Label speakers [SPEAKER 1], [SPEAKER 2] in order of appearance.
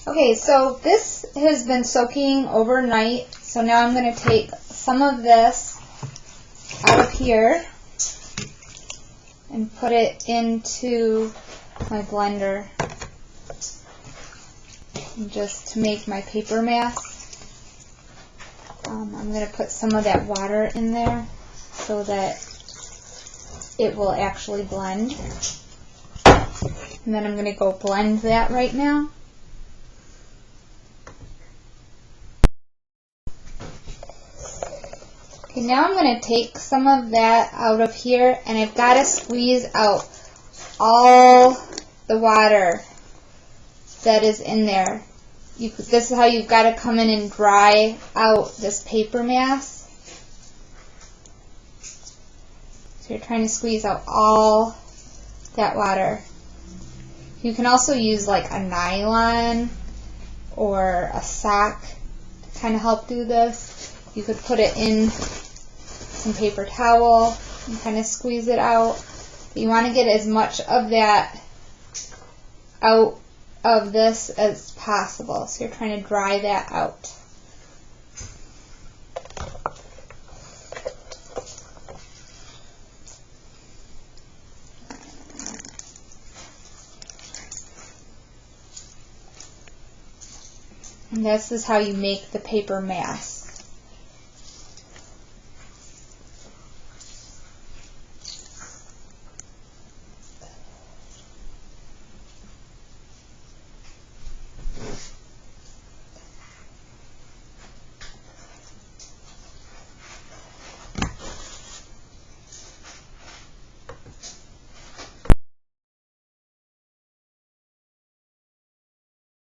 [SPEAKER 1] Okay, so this has been soaking overnight, so now I'm going to take some of this out of here and put it into my blender just to make my paper mask. I'm going to put some of that water in there so that it will actually blend. And then I'm going to go blend that right now. Okay, now I'm going to take some of that out of here, and I've got to squeeze out all the water that is in there. This is how you've got to come in and dry out this paper mask. So you're trying to squeeze out all that water. You can also use like a nylon or a sock to kind of help do this. You could put it in some paper towel and kind of squeeze it out. But you want to get as much of that out of this as possible. So you're trying to dry that out. And this is how you make the paper mask.